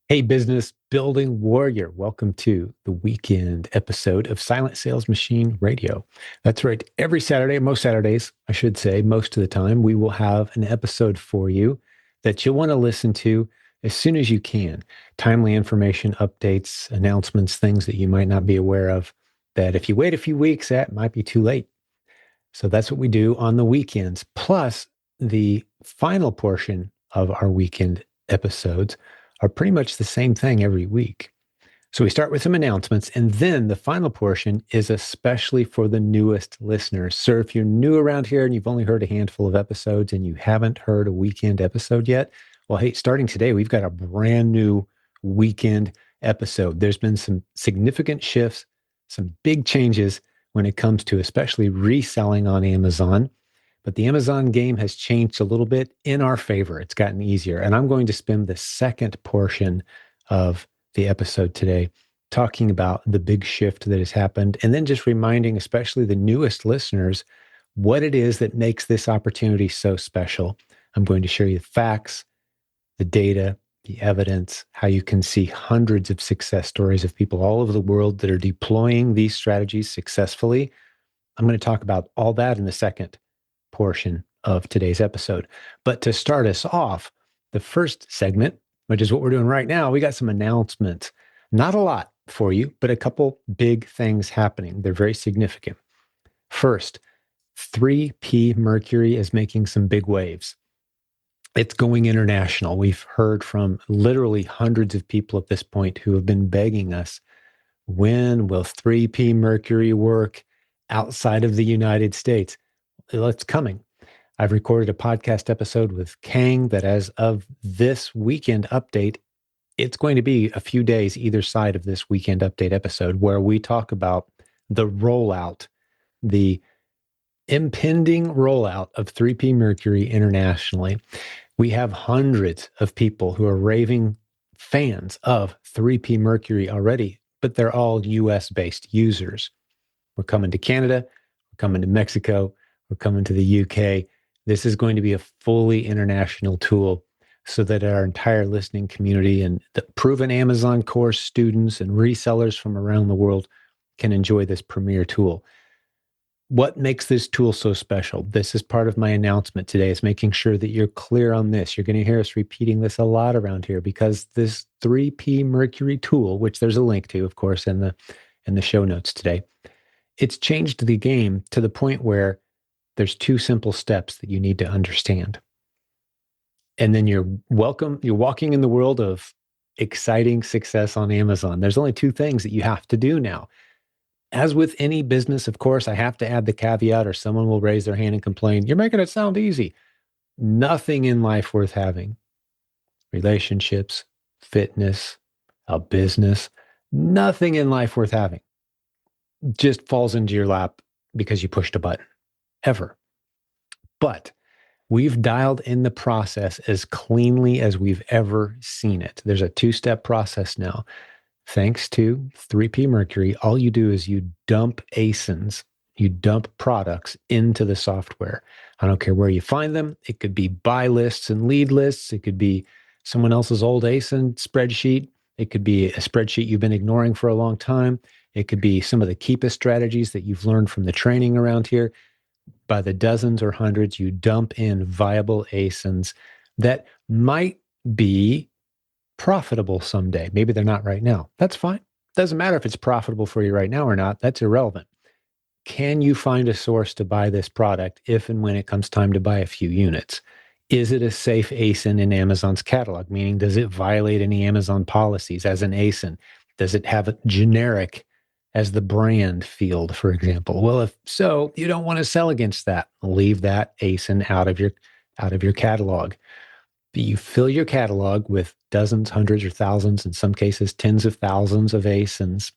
Hey, business building warrior. Welcome to the weekend episode of Silent Sales Machine Radio. That's right. Every Saturday, most Saturdays, I should say, most of the time, we will have an episode for you that you'll want to listen to as soon as you can. Timely information, updates, announcements, things that you might not be aware of, that if you wait a few weeks, that might be too late. So that's what we do on the weekends. Plus, the final portion of our weekend episodes are pretty much the same thing every week. So we start with some announcements, and then the final portion is especially for the newest listeners. So if you're new around here and you've only heard a handful of episodes and you haven't heard a weekend episode yet, well, hey, starting today, we've got a brand new weekend episode. There's been some significant shifts, some big changes when it comes to especially reselling on Amazon. But the Amazon game has changed a little bit in our favor. It's gotten easier. And I'm going to spend the second portion of the episode today talking about the big shift that has happened, and then just reminding, especially the newest listeners, what it is that makes this opportunity so special. I'm going to share you the facts, the data, the evidence, how you can see hundreds of success stories of people all over the world that are deploying these strategies successfully. I'm going to talk about all that in the second portion of today's episode. But to start us off, the first segment, which is what we're doing right now, we got some announcements. Not a lot for you, but a couple big things happening. They're very significant. First, 3P Mercury is making some big waves. It's going international. We've heard from literally hundreds of people at this point who have been begging us, when will 3P Mercury work outside of the United States? Well, it's coming. I've recorded a podcast episode with Kang that as of this weekend update, it's going to be a few days either side of this weekend update episode where we talk about the rollout, the impending rollout of 3P Mercury internationally. We have hundreds of people who are raving fans of 3P Mercury already, but they're all US-based users. We're coming to Canada, we're coming to Mexico, we're coming to the UK. This is going to be a fully international tool so that our entire listening community and the proven Amazon course students and resellers from around the world can enjoy this premier tool. What makes this tool so special? This is part of my announcement today, is making sure that you're clear on this. You're going to hear us repeating this a lot around here because this 3P Mercury tool, which there's a link to, of course, in the show notes today, it's changed the game to the point where there's two simple steps that you need to understand. And then you're walking in the world of exciting success on Amazon. There's only two things that you have to do now. As with any business, of course, I have to add the caveat or someone will raise their hand and complain, you're making it sound easy. Nothing in life worth having. Relationships, fitness, a business, nothing in life worth having just falls into your lap because you pushed a button, ever. But we've dialed in the process as cleanly as we've ever seen it. There's a two-step process now. Thanks to 3P Mercury, all you do is you dump ASINs, you dump products into the software. I don't care where you find them. It could be buy lists and lead lists. It could be someone else's old ASIN spreadsheet. It could be a spreadsheet you've been ignoring for a long time. It could be some of the keepest strategies that you've learned from the training around here. By the dozens or hundreds, you dump in viable ASINs that might be profitable someday. Maybe they're not right now. That's fine. Doesn't matter if it's profitable for you right now or not. That's irrelevant. Can you find a source to buy this product if and when it comes time to buy a few units? Is it a safe ASIN in Amazon's catalog? Meaning, does it violate any Amazon policies as an ASIN? Does it have a generic as the brand field, for example? Well, if so, you don't want to sell against that. Leave that ASIN out of your catalog. You fill your catalog with dozens, hundreds, or thousands, in some cases, tens of thousands of ASINs.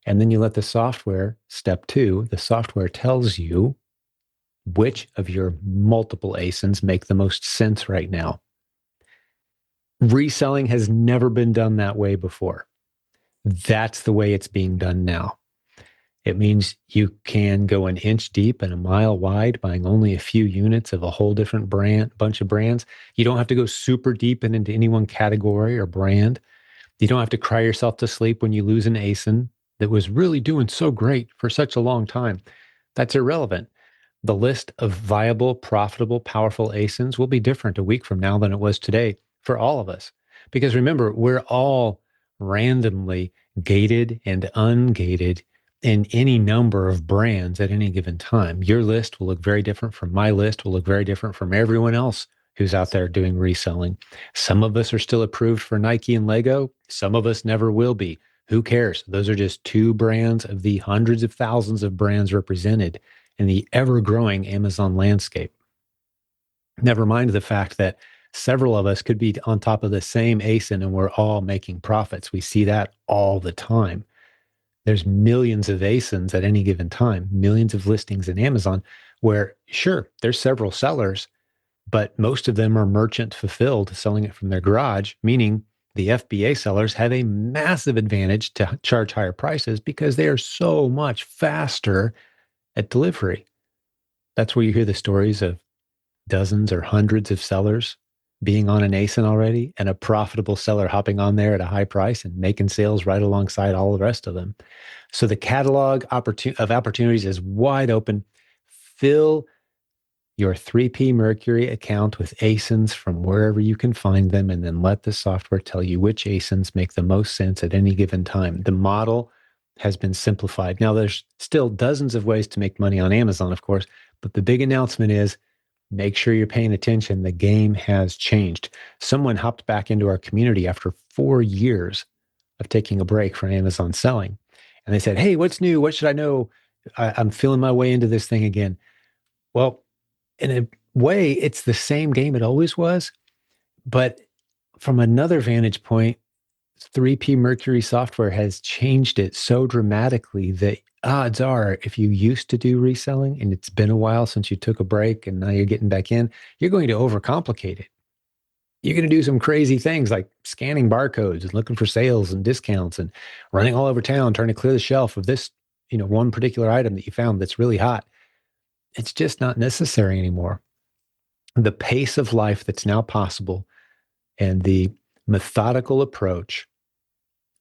And then you let the software, step two, the software tells you which of your multiple ASINs make the most sense right now. Reselling has never been done that way before. That's the way it's being done now. It means you can go an inch deep and a mile wide, buying only a few units of a whole different bunch of brands. You don't have to go super deep into any one category or brand. You don't have to cry yourself to sleep when you lose an ASIN that was really doing so great for such a long time. That's irrelevant. The list of viable, profitable, powerful ASINs will be different a week from now than it was today for all of us. Because remember, we're all randomly gated and ungated in any number of brands at any given time. Your list will look very different from my list, will look very different from everyone else who's out there doing reselling. Some of us are still approved for Nike and Lego. Some of us never will be. Who cares? Those are just two brands of the hundreds of thousands of brands represented in the ever-growing Amazon landscape. Never mind the fact that several of us could be on top of the same ASIN and we're all making profits. We see that all the time. There's millions of ASINs at any given time, millions of listings in Amazon where, sure, there's several sellers, but most of them are merchant fulfilled, selling it from their garage, meaning the FBA sellers have a massive advantage to charge higher prices because they are so much faster at delivery. That's where you hear the stories of dozens or hundreds of sellers being on an ASIN already and a profitable seller hopping on there at a high price and making sales right alongside all the rest of them. So the catalog of opportunities is wide open. Fill your 3P Mercury account with ASINs from wherever you can find them, and then let the software tell you which ASINs make the most sense at any given time. The model has been simplified. Now, there's still dozens of ways to make money on Amazon, of course, but the big announcement is make sure you're paying attention. The game has changed. Someone hopped back into our community after 4 years of taking a break from Amazon selling. And they said, hey, what's new? What should I know? I'm feeling my way into this thing again. Well, in a way, it's the same game it always was. But from another vantage point, 3P Mercury software has changed it so dramatically that odds are, if you used to do reselling and it's been a while since you took a break and now you're getting back in, you're going to overcomplicate it. You're going to do some crazy things like scanning barcodes and looking for sales and discounts and running all over town trying to clear the shelf of this, one particular item that you found that's really hot. It's just not necessary anymore. The pace of life that's now possible and the methodical approach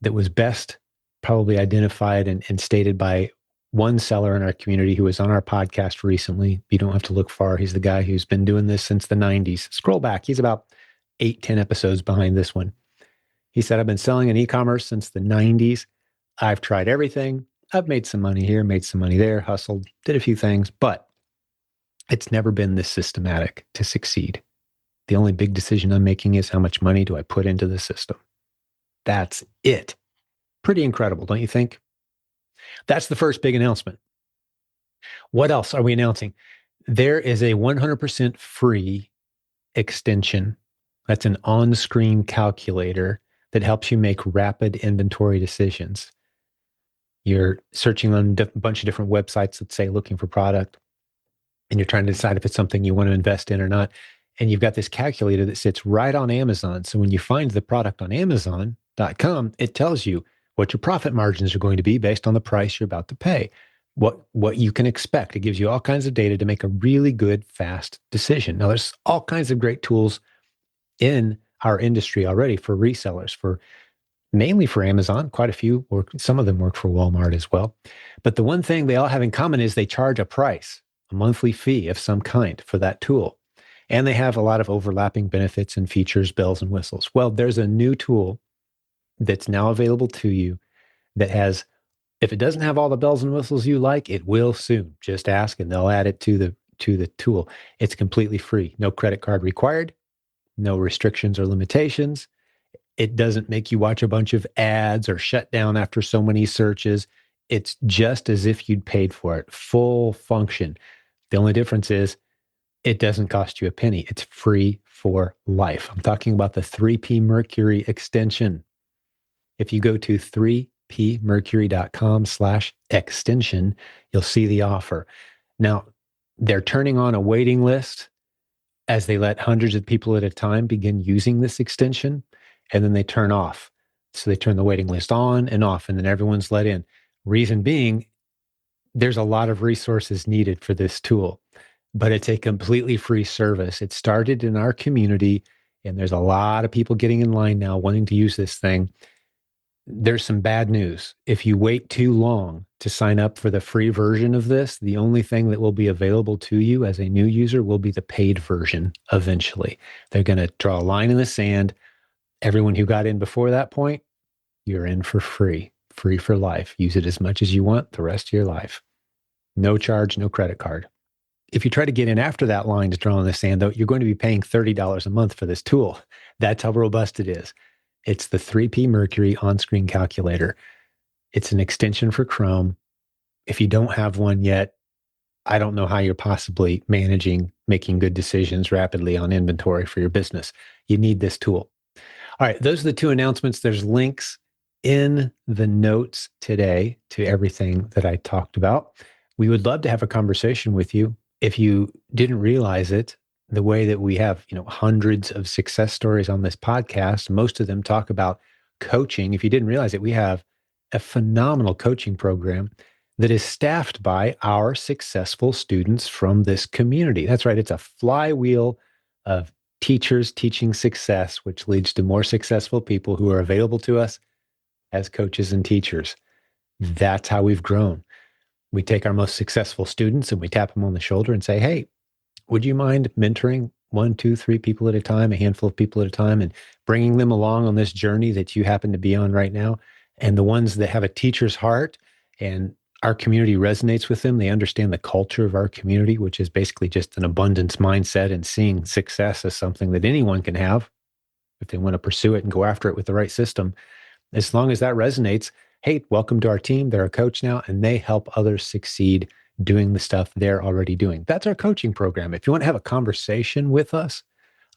that was best probably identified and stated by one seller in our community who was on our podcast recently. You don't have to look far. He's the guy who's been doing this since the 90s. Scroll back. He's about 8-10 episodes behind this one. He said, I've been selling in e-commerce since the 90s. I've tried everything. I've made some money here, made some money there, hustled, did a few things, but it's never been this systematic to succeed. The only big decision I'm making is how much money do I put into the system? That's it. Pretty incredible, don't you think? That's the first big announcement. What else are we announcing? There is a 100% free extension. That's an on-screen calculator that helps you make rapid inventory decisions. You're searching on a bunch of different websites, let's say looking for product, and you're trying to decide if it's something you want to invest in or not. And you've got this calculator that sits right on Amazon. So when you find the product on Amazon.com, it tells you what your profit margins are going to be based on the price you're about to pay, what you can expect. It gives you all kinds of data to make a really good, fast decision. Now, there's all kinds of great tools in our industry already for resellers, mainly for Amazon. Quite a few work, some of them work for Walmart as well. But the one thing they all have in common is they charge a price, a monthly fee of some kind for that tool. And they have a lot of overlapping benefits and features, bells and whistles. Well, there's a new tool that's now available to you that has, if it doesn't have all the bells and whistles you like, it will soon. Just ask and they'll add it to the tool. It's completely free. No credit card required, no restrictions or limitations. It doesn't make you watch a bunch of ads or shut down after so many searches. It's just as if you'd paid for it, full function. The only difference is it doesn't cost you a penny. It's free for life. I'm talking about the 3P Mercury extension. If you go to 3pmercury.com/extension, you'll see the offer. Now, they're turning on a waiting list as they let hundreds of people at a time begin using this extension, and then they turn off. So they turn the waiting list on and off, and then everyone's let in. Reason being, there's a lot of resources needed for this tool, but it's a completely free service. It started in our community, and there's a lot of people getting in line now wanting to use this thing. There's some bad news. If you wait too long to sign up for the free version of this, the only thing that will be available to you as a new user will be the paid version eventually. They're going to draw a line in the sand. Everyone who got in before that point, you're in for free, free for life. Use it as much as you want the rest of your life. No charge, no credit card. If you try to get in after that line is drawn in the sand, though, you're going to be paying $30 a month for this tool. That's how robust it is. It's the 3P Mercury on-screen calculator. It's an extension for Chrome. If you don't have one yet, I don't know how you're possibly making good decisions rapidly on inventory for your business. You need this tool. All right, those are the two announcements. There's links in the notes today to everything that I talked about. We would love to have a conversation with you. If you didn't realize it, the way that we have, hundreds of success stories on this podcast, most of them talk about coaching. If you didn't realize it, we have a phenomenal coaching program that is staffed by our successful students from this community. That's right. It's a flywheel of teachers teaching success, which leads to more successful people who are available to us as coaches and teachers. That's how we've grown. We take our most successful students and we tap them on the shoulder and say, hey, would you mind mentoring 1, 2, 3 people at a time, a handful of people at a time, and bringing them along on this journey that you happen to be on right now? And the ones that have a teacher's heart and our community resonates with them, they understand the culture of our community, which is basically just an abundance mindset and seeing success as something that anyone can have if they want to pursue it and go after it with the right system. As long as that resonates, hey, welcome to our team. They're a coach now, and they help others succeed doing the stuff they're already doing. That's our coaching program. If you want to have a conversation with us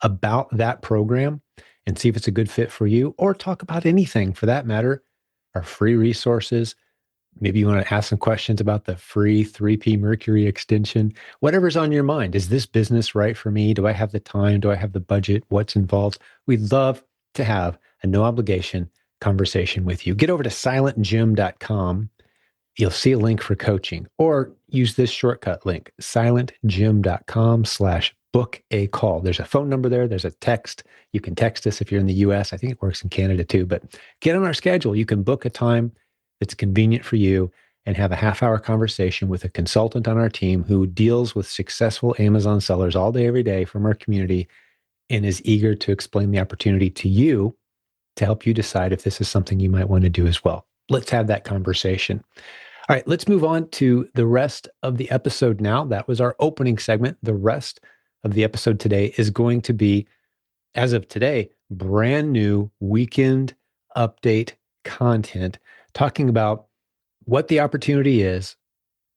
about that program and see if it's a good fit for you, or talk about anything for that matter, our free resources. Maybe you want to ask some questions about the free 3P Mercury extension, whatever's on your mind. Is this business right for me? Do I have the time? Do I have the budget? What's involved? We'd love to have a no obligation conversation with you. Get over to silentjim.com. You'll see a link for coaching, or use this shortcut link, silentjim.com/book a call. There's a phone number there. There's a text. You can text us if you're in the US. I think it works in Canada too, but get on our schedule. You can book a time that's convenient for you and have a half-hour conversation with a consultant on our team who deals with successful Amazon sellers all day, every day from our community and is eager to explain the opportunity to you to help you decide if this is something you might want to do as well. Let's have that conversation. All right, let's move on to the rest of the episode now. That was our opening segment. The rest of the episode today is going to be, as of today, brand new weekend update content talking about what the opportunity is,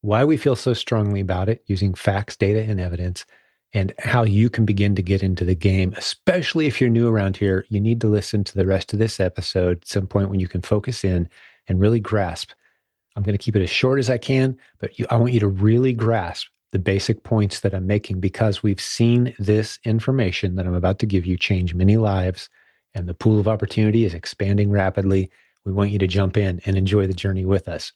why we feel so strongly about it using facts, data, and evidence, and how you can begin to get into the game. Especially if you're new around here, you need to listen to the rest of this episode at some point when you can focus in and really grasp. I'm going to keep it as short as I can, but I want you to really grasp the basic points that I'm making, because we've seen this information that I'm about to give you change many lives, and the pool of opportunity is expanding rapidly. We want you to jump in and enjoy the journey with us.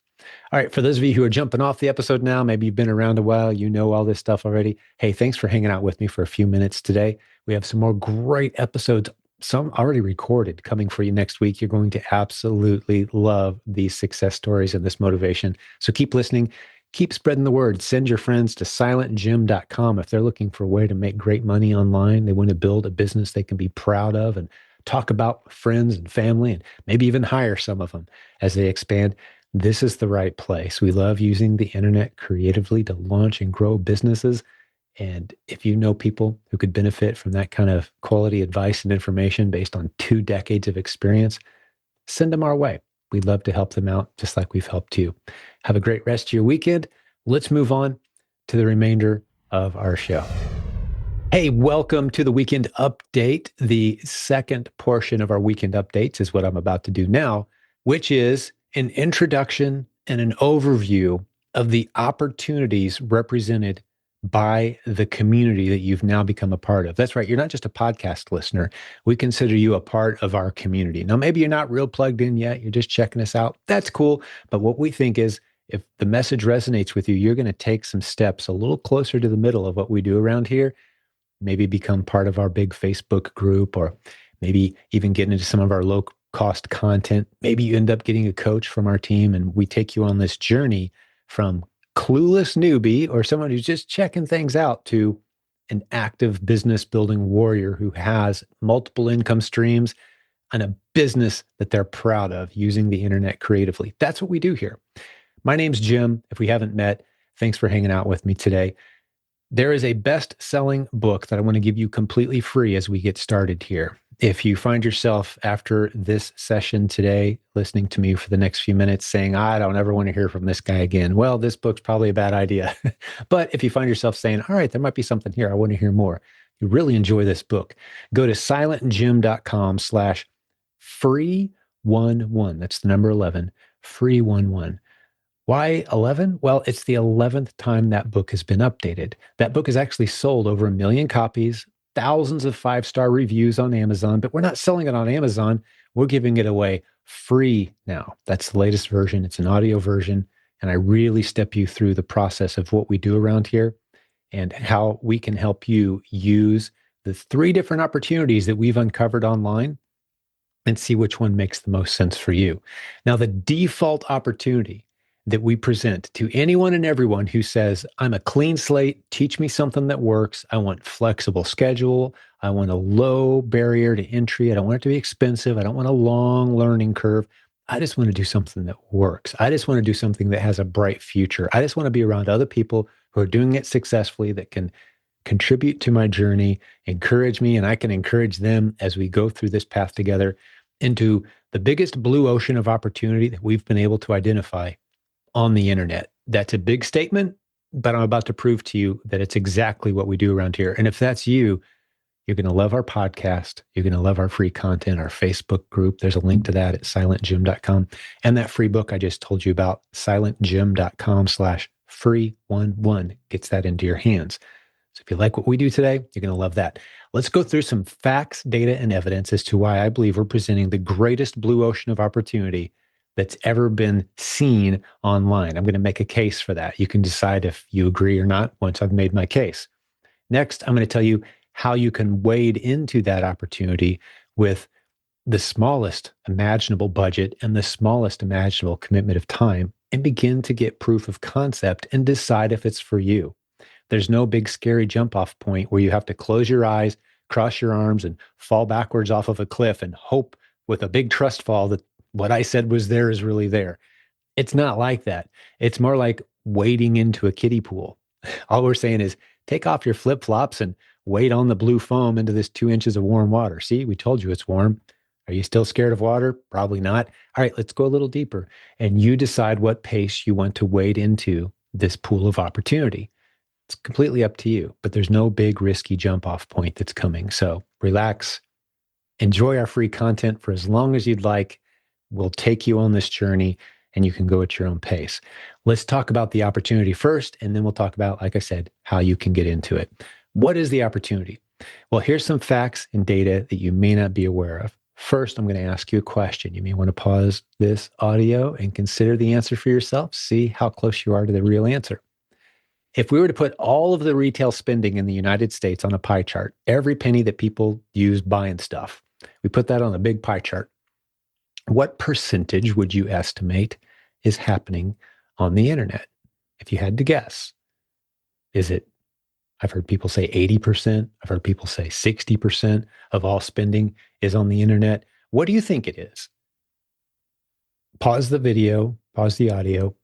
All right, for those of you who are jumping off the episode now, maybe you've been around a while, you know all this stuff already. Hey, thanks for hanging out with me for a few minutes today. We have some more great episodes, some already recorded, coming for you next week. You're going to absolutely love these success stories and this motivation. So keep listening, keep spreading the word. Send your friends to silentjim.com if they're looking for a way to make great money online. They want to build a business they can be proud of and talk about with friends and family, and maybe even hire some of them as they expand. This is the right place. We love using the internet creatively to launch and grow businesses. And if you know people who could benefit from that kind of quality advice and information based on 2 decades of experience, send them our way. We'd love to help them out just like we've helped you. Have a great rest of your weekend. Let's move on to the remainder of our show. Hey, welcome to the weekend update. The second portion of our weekend updates is what I'm about to do now, which is an introduction and an overview of the opportunities represented by the community that you've now become a part of. That's right. You're not just a podcast listener. We consider you a part of our community. Now, maybe you're not real plugged in yet. You're just checking us out. That's cool. But what we think is, if the message resonates with you, you're going to take some steps a little closer to the middle of what we do around here. Maybe become part of our big Facebook group, or maybe even get into some of our local cost content. Maybe you end up getting a coach from our team and we take you on this journey from clueless newbie or someone who's just checking things out to an active business building warrior who has multiple income streams and a business that they're proud of using the internet creatively. That's what we do here. My name's Jim. If we haven't met, thanks for hanging out with me today. There is a best-selling book that I want to give you completely free as we get started here. If you find yourself after this session today, listening to me for the next few minutes saying, I don't ever want to hear from this guy again, well, this book's probably a bad idea. But if you find yourself saying, all right, there might be something here, I want to hear more, you really enjoy this book, go to silentjim.com/free11. That's the number 11, free 11. Why 11? Well, it's the 11th time that book has been updated. That book has actually sold over 1 million copies, thousands of 5-star reviews on Amazon, but we're not selling it on Amazon. We're giving it away free now. That's the latest version. It's an audio version. And I really step you through the process of what we do around here and how we can help you use the 3 different opportunities that we've uncovered online and see which one makes the most sense for you. Now, the default opportunity that we present to anyone and everyone who says, I'm a clean slate, teach me something that works. I want flexible schedule. I want a low barrier to entry. I don't want it to be expensive. I don't want a long learning curve. I just want to do something that works. I just want to do something that has a bright future. I just want to be around other people who are doing it successfully that can contribute to my journey, encourage me, and I can encourage them as we go through this path together into the biggest blue ocean of opportunity that we've been able to identify on the internet. That's a big statement, but I'm about to prove to you that it's exactly what we do around here. And if that's you, you're going to love our podcast. You're going to love our free content, our Facebook group. There's a link to that at silentjim.com. And that free book I just told you about, silentjim.com/free11 gets that into your hands. So if you like what we do today, you're going to love that. Let's go through some facts, data, and evidence as to why I believe we're presenting the greatest blue ocean of opportunity that's ever been seen online. I'm going to make a case for that. You can decide if you agree or not once I've made my case. Next, I'm going to tell you how you can wade into that opportunity with the smallest imaginable budget and the smallest imaginable commitment of time and begin to get proof of concept and decide if it's for you. There's no big scary jump off point where you have to close your eyes, cross your arms, and fall backwards off of a cliff and hope with a big trust fall that what I said was there is really there. It's not like that. It's more like wading into a kiddie pool. All we're saying is take off your flip-flops and wade on the blue foam into this 2 inches of warm water. See, we told you it's warm. Are you still scared of water? Probably not. All right, let's go a little deeper. And you decide what pace you want to wade into this pool of opportunity. It's completely up to you, but there's no big risky jump off point that's coming. So relax, enjoy our free content for as long as you'd like. We'll take you on this journey and you can go at your own pace. Let's talk about the opportunity first, and then we'll talk about, like I said, how you can get into it. What is the opportunity? Well, here's some facts and data that you may not be aware of. First, I'm going to ask you a question. You may want to pause this audio and consider the answer for yourself. See how close you are to the real answer. If we were to put all of the retail spending in the United States on a pie chart, every penny that people use buying stuff, we put that on a big pie chart. What percentage would you estimate is happening on the internet? If you had to guess, is it, I've heard people say 80%, I've heard people say 60% of all spending is on the internet. What do you think it is? Pause the video, pause the audio,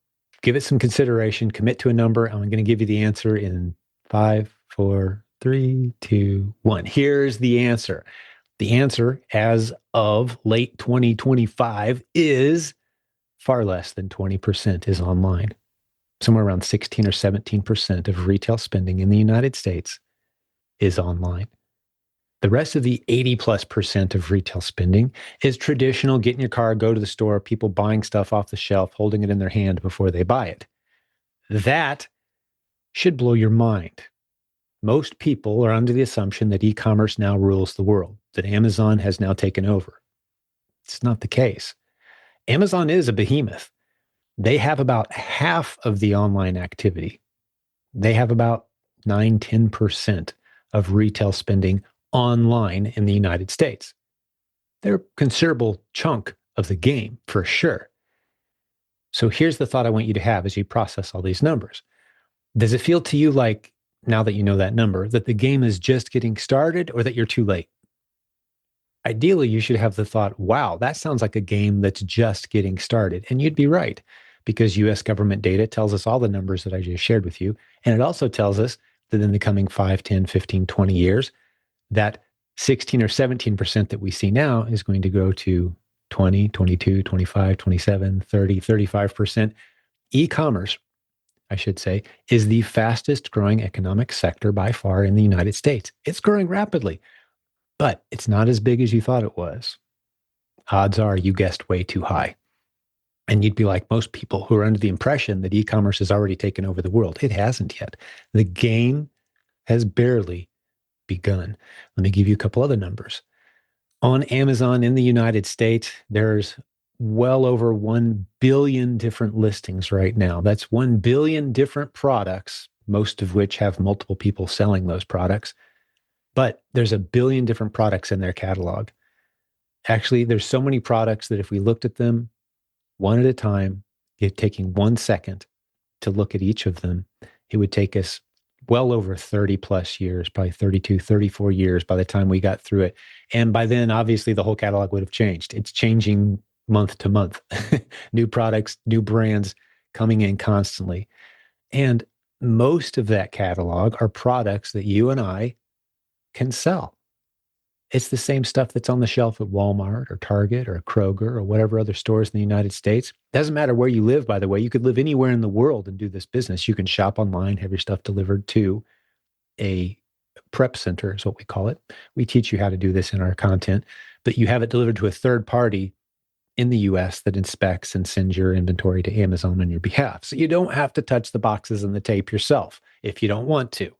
give it some consideration, commit to a number. I'm going to give you the answer in 5, 4, 3, 2, 1. Here's the answer. The answer, as of late 2025, is far less than 20% is online. Somewhere around 16 or 17% of retail spending in the United States is online. The rest of the 80+% of retail spending is traditional, get in your car, go to the store, people buying stuff off the shelf, holding it in their hand before they buy it. That should blow your mind. Most people are under the assumption that e-commerce now rules the world, that Amazon has now taken over. It's not the case. Amazon is a behemoth. They have about half of the online activity. They have about 9-10% of retail spending online in the United States. they're a considerable chunk of the game for sure. So here's the thought I want you to have as you process all these numbers. Does it feel to you like, now that you know that number, that the game is just getting started or that you're too late? Ideally, you should have the thought, wow, that sounds like a game that's just getting started. And you'd be right, because US government data tells us all the numbers that I just shared with you. And it also tells us that in the coming 5, 10, 15, 20 years, that 16 or 17% that we see now is going to go to 20, 22, 25, 27, 30, 35%. E-commerce, I should say, is the fastest growing economic sector by far in the United States. It's growing rapidly, but it's not as big as you thought it was. Odds are you guessed way too high. And you'd be like most people who are under the impression that e-commerce has already taken over the world. It hasn't yet. The game has barely begun. Let me give you a couple other numbers. On Amazon in the United States, there's well over 1 billion different listings right now. That's 1 billion different products, most of which have multiple people selling those products. But there's a billion different products in their catalog. Actually, there's so many products that if we looked at them one at a time, taking 1 second to look at each of them, it would take us well over 30 plus years, probably 32, 34 years by the time we got through it. And by then, obviously, the whole catalog would have changed. It's changing month to month. New products, new brands coming in constantly. And most of that catalog are products that you and I can sell. It's the same stuff that's on the shelf at Walmart or Target or Kroger or whatever other stores in the United States. Doesn't matter where you live, by the way. You could live anywhere in the world and do this business. You can shop online, have your stuff delivered to a prep center, is what we call it. We teach you how to do this in our content, but you have it delivered to a third party in the US that inspects and sends your inventory to Amazon on your behalf. So you don't have to touch the boxes and the tape yourself if you don't want to.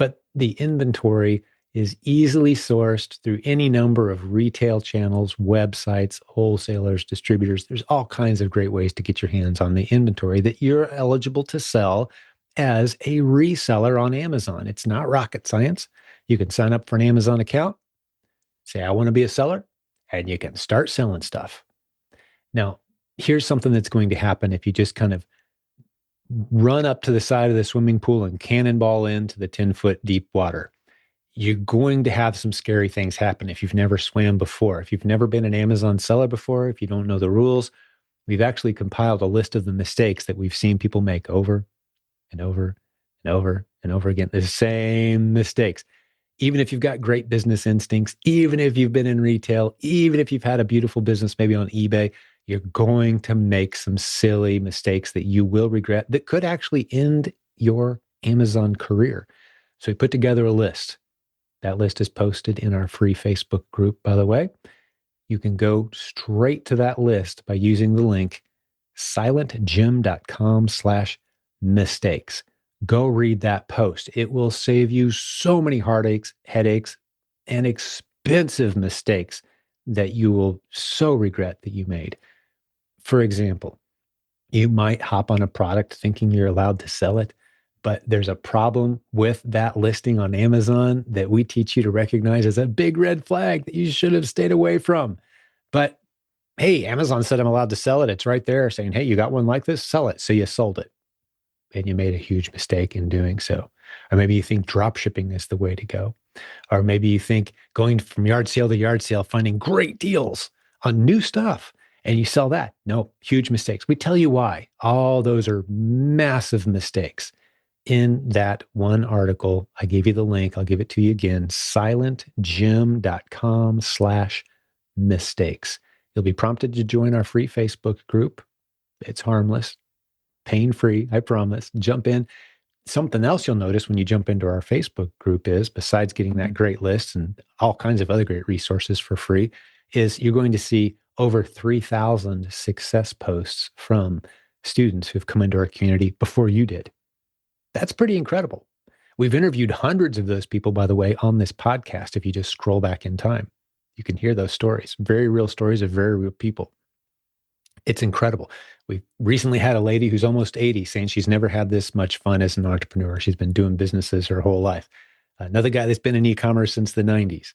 But the inventory is easily sourced through any number of retail channels, websites, wholesalers, distributors. There's all kinds of great ways to get your hands on the inventory that you're eligible to sell as a reseller on Amazon. It's not rocket science. You can sign up for an Amazon account, say, I want to be a seller, and you can start selling stuff. Now, here's something that's going to happen if you just kind of run up to the side of the swimming pool and cannonball into the 10-foot deep water. You're going to have some scary things happen if you've never swam before. If you've never been an Amazon seller before, if you don't know the rules, we've actually compiled a list of the mistakes that we've seen people make over and over and over and over again. The same mistakes. Even if you've got great business instincts, even if you've been in retail, even if you've had a beautiful business, maybe on eBay, you're going to make some silly mistakes that you will regret that could actually end your Amazon career. So we put together a list. That list is posted in our free Facebook group, by the way. You can go straight to that list by using the link silentjimdotcom/mistakes. Go read that post. It will save you so many heartaches, headaches, and expensive mistakes that you will so regret that you made. For example, you might hop on a product thinking you're allowed to sell it, but there's a problem with that listing on Amazon that we teach you to recognize as a big red flag that you should have stayed away from. But hey, Amazon said I'm allowed to sell it. It's right there saying, hey, you got one like this? Sell it. So you sold it. And you made a huge mistake in doing so. Or maybe you think drop shipping is the way to go. Or maybe you think going from yard sale to yard sale, finding great deals on new stuff, and you sell that. No, huge mistakes. We tell you why. All those are massive mistakes. In that one article, I gave you the link. I'll give it to you again, silentjim.com/mistakes. You'll be prompted to join our free Facebook group. It's harmless, pain-free, I promise. Jump in. Something else you'll notice when you jump into our Facebook group is, besides getting that great list and all kinds of other great resources for free, is you're going to see over 3,000 success posts from students who've come into our community before you did. That's pretty incredible. We've interviewed hundreds of those people, by the way, on this podcast. If you just scroll back in time, you can hear those stories, very real stories of very real people. It's incredible. We recently had a lady who's almost 80 saying she's never had this much fun as an entrepreneur. She's been doing businesses her whole life. Another guy that's been in e-commerce since the 90s.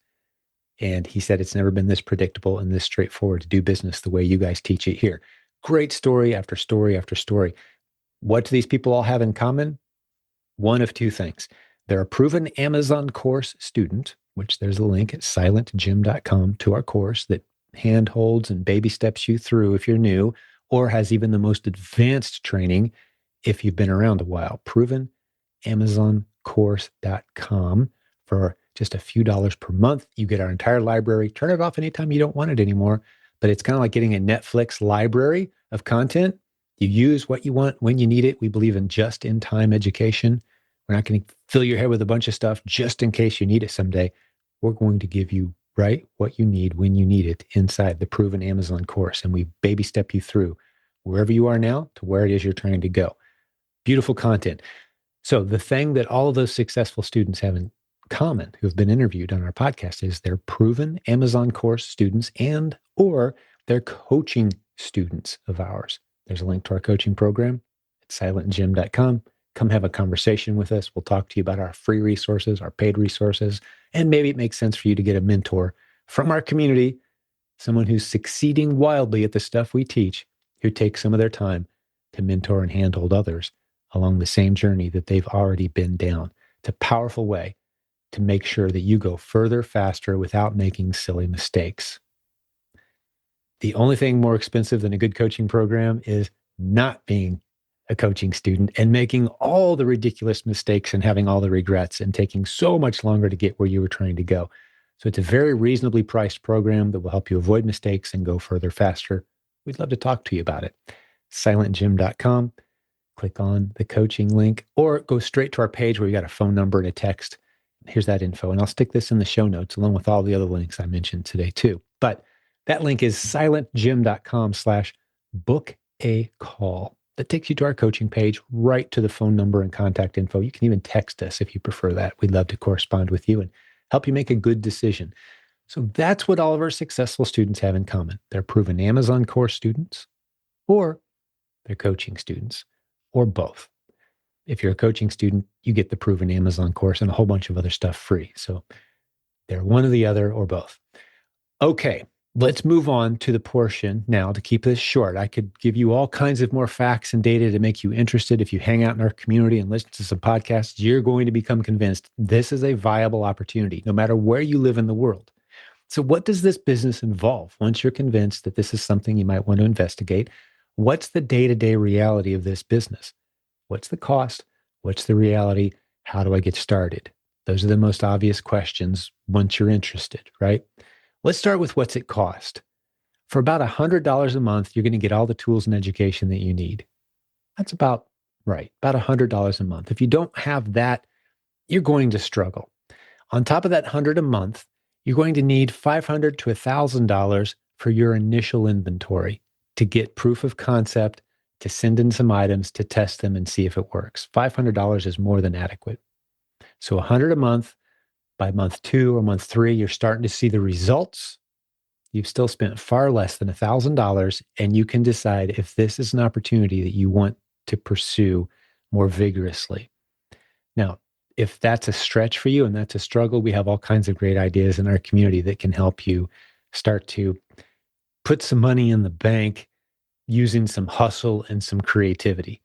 And he said it's never been this predictable and this straightforward to do business the way you guys teach it here. Great story after story after story. What do these people all have in common? One of two things. They're a proven Amazon course student, which there's a link at silentjim.com to our course that handholds and baby steps you through if you're new, or has even the most advanced training if you've been around a while. Proven amazoncourse.com. For just a few dollars per month, you get our entire library. Turn it off anytime you don't want it anymore. But it's kind of like getting a Netflix library of content. You use what you want when you need it. We believe in just-in-time education. We're not going to fill your head with a bunch of stuff just in case you need it someday. We're going to give you right what you need when you need it inside the proven Amazon course. And we baby step you through wherever you are now to where it is you're trying to go. Beautiful content. So the thing that all of those successful students have in common who have been interviewed on our podcast is they're proven Amazon course students and or they're coaching students of ours. There's a link to our coaching program at silentjim.com. Come have a conversation with us. We'll talk to you about our free resources, our paid resources, and maybe it makes sense for you to get a mentor from our community, someone who's succeeding wildly at the stuff we teach, who takes some of their time to mentor and handhold others along the same journey that they've already been down. It's a powerful way to make sure that you go further, faster without making silly mistakes. The only thing more expensive than a good coaching program is not being a coaching student and making all the ridiculous mistakes and having all the regrets and taking so much longer to get where you were trying to go. So it's a very reasonably priced program that will help you avoid mistakes and go further faster. We'd love to talk to you about it. silentjim.com. Click on the coaching link or go straight to our page where we got a phone number and a text. Here's that info. And I'll stick this in the show notes along with all the other links I mentioned today too. But that link is silentjim.com/book a call. That takes you to our coaching page, right to the phone number and contact info. You can even text us if you prefer that. We'd love to correspond with you and help you make a good decision. So that's what all of our successful students have in common. They're proven Amazon course students, or they're coaching students, or both. If you're a coaching student, you get the proven Amazon course and a whole bunch of other stuff free. So they're one or the other or both. Okay, let's move on to the portion now to keep this short. I could give you all kinds of more facts and data to make you interested. If you hang out in our community and listen to some podcasts, you're going to become convinced this is a viable opportunity, no matter where you live in the world. So what does this business involve? Once you're convinced that this is something you might want to investigate, what's the day-to-day reality of this business? What's the cost? What's the reality? How do I get started? Those are the most obvious questions once you're interested, right? Let's start with what's it cost. For about $100 a month, you're going to get all the tools and education that you need. That's about right, about $100 a month. If you don't have that, you're going to struggle. On top of that 100 a month, you're going to need $500 to $1,000 for your initial inventory to get proof of concept, to send in some items, to test them and see if it works. $500 is more than adequate. So 100 a month. By month 2 or month 3, you're starting to see the results. You've still spent far less than $1,000, and you can decide if this is an opportunity that you want to pursue more vigorously. Now, if that's a stretch for you and that's a struggle, we have all kinds of great ideas in our community that can help you start to put some money in the bank using some hustle and some creativity.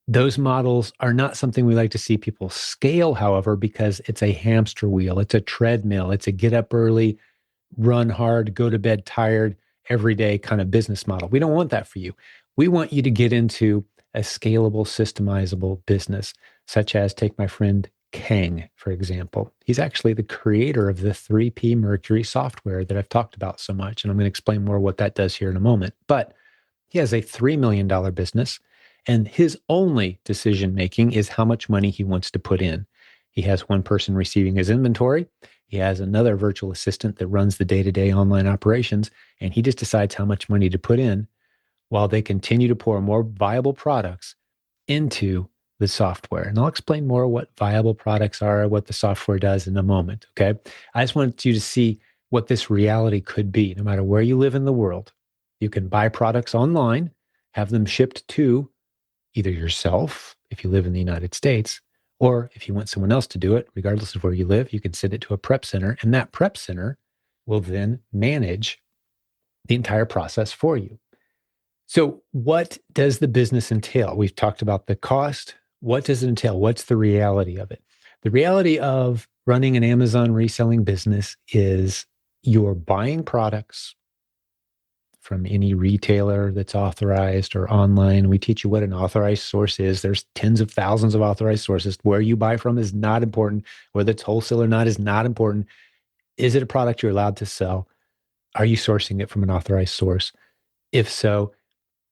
Those models are not something we like to see people scale, however, because it's a hamster wheel. It's a treadmill. It's a get up early, run hard, go to bed tired every day kind of business model. We don't want that for you. We want you to get into a scalable, systemizable business, such as take my friend Kang, for example. He's actually the creator of the 3P Mercury software that I've talked about so much. And I'm going to explain more what that does here in a moment. But he has a $3 million business. And his only decision making is how much money he wants to put in. He has one person receiving his inventory. He has another virtual assistant that runs the day-to-day online operations, and he just decides how much money to put in while they continue to pour more viable products into the software. And I'll explain more what viable products are, what the software does in a moment, okay? I just want you to see what this reality could be. No matter where you live in the world, you can buy products online, have them shipped to either yourself, if you live in the United States, or if you want someone else to do it, regardless of where you live, you can send it to a prep center. And that prep center will then manage the entire process for you. So, what does the business entail? We've talked about the cost. What does it entail? What's the reality of it? The reality of running an Amazon reselling business is you're buying products from any retailer that's authorized or online. We teach you what an authorized source is. There's tens of thousands of authorized sources. Where you buy from is not important. Whether it's wholesale or not is not important. Is it a product you're allowed to sell? Are you sourcing it from an authorized source? If so,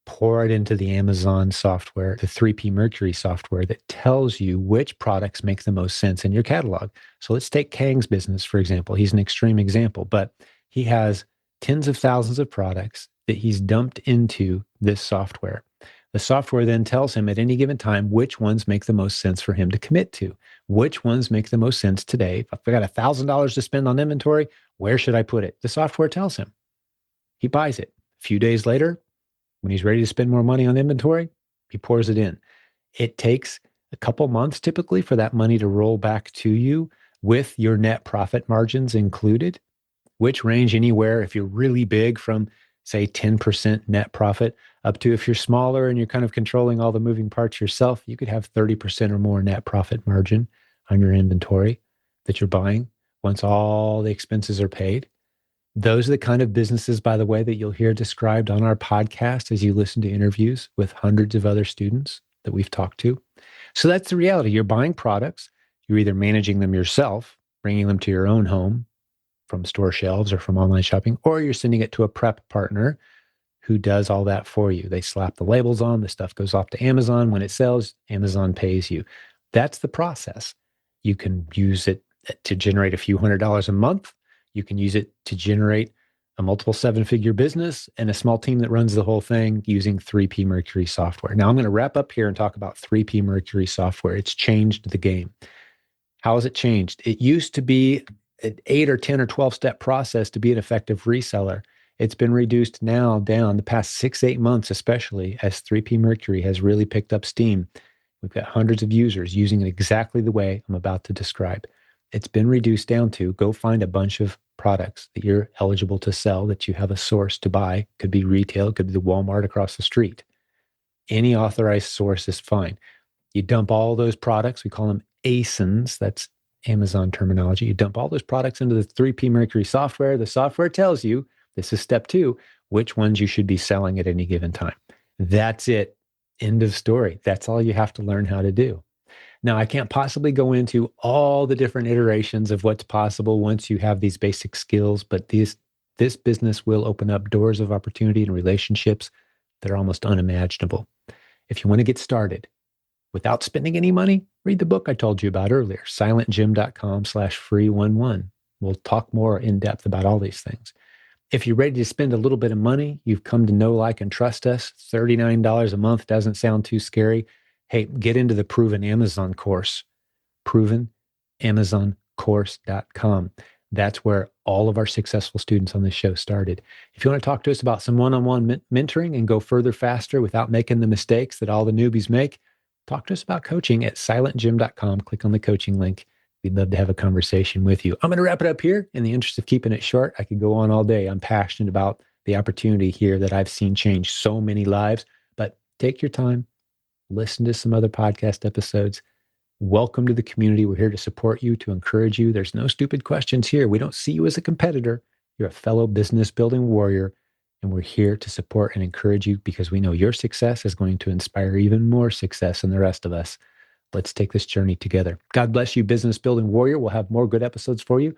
pour it into the Amazon software, the 3P Mercury software that tells you which products make the most sense in your catalog. So let's take Kang's business, for example. He's an extreme example, but he has tens of thousands of products that he's dumped into this software. The software then tells him at any given time which ones make the most sense for him to commit to, which ones make the most sense today. If I've got $1,000 to spend on inventory, where should I put it? The software tells him. He buys it. A few days later, when he's ready to spend more money on inventory, he pours it in. It takes a couple months typically for that money to roll back to you with your net profit margins included, which range anywhere if you're really big from, say, 10% net profit up to if you're smaller and you're kind of controlling all the moving parts yourself, you could have 30% or more net profit margin on your inventory that you're buying once all the expenses are paid. Those are the kind of businesses, by the way, that you'll hear described on our podcast as you listen to interviews with hundreds of other students that we've talked to. So that's the reality. You're buying products. You're either managing them yourself, bringing them to your own home from store shelves or from online shopping, or you're sending it to a prep partner who does all that for you. They slap the labels on, the stuff goes off to Amazon. When it sells, Amazon pays you. That's the process. You can use it to generate a few $100s a month. You can use it to generate a multiple seven-figure business and a small team that runs the whole thing using 3P Mercury software. Now, I'm going to wrap up here and talk about 3P Mercury software. It's changed the game. How has it changed? It used to be an 8 or 10 or 12-step process to be an effective reseller. It's been reduced now down the past 6-8 months, especially as 3P Mercury has really picked up steam. We've got hundreds of users using it exactly the way I'm about to describe. It's been reduced down to go find a bunch of products that you're eligible to sell, that you have a source to buy. Could be retail, could be the Walmart across the street. Any authorized source is fine. You dump all those products, we call them ASINs, that's Amazon terminology. You dump all those products into the 3P Mercury software. The software tells you, this is step 2, which ones you should be selling at any given time. That's it. End of story. That's all you have to learn how to do. Now, I can't possibly go into all the different iterations of what's possible once you have these basic skills, but this business will open up doors of opportunity and relationships that are almost unimaginable. If you want to get started without spending any money, read the book I told you about earlier, silentjim.com/free11. We'll talk more in depth about all these things. If you're ready to spend a little bit of money, you've come to know, like, and trust us, $39 a month doesn't sound too scary. Hey, get into the Proven Amazon course, provenamazoncourse.com. That's where all of our successful students on this show started. If you want to talk to us about some one-on-one mentoring and go further faster without making the mistakes that all the newbies make, talk to us about coaching at silentjim.com. Click on the coaching link. We'd love to have a conversation with you. I'm going to wrap it up here in the interest of keeping it short. I could go on all day. I'm passionate about the opportunity here that I've seen change so many lives, but take your time, listen to some other podcast episodes. Welcome to the community. We're here to support you, to encourage you. There's no stupid questions here. We don't see you as a competitor. You're a fellow business building warrior, and we're here to support and encourage you because we know your success is going to inspire even more success in the rest of us. Let's take this journey together. God bless you, business building warrior. We'll have more good episodes for you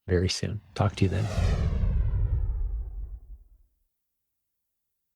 very soon. Talk to you then.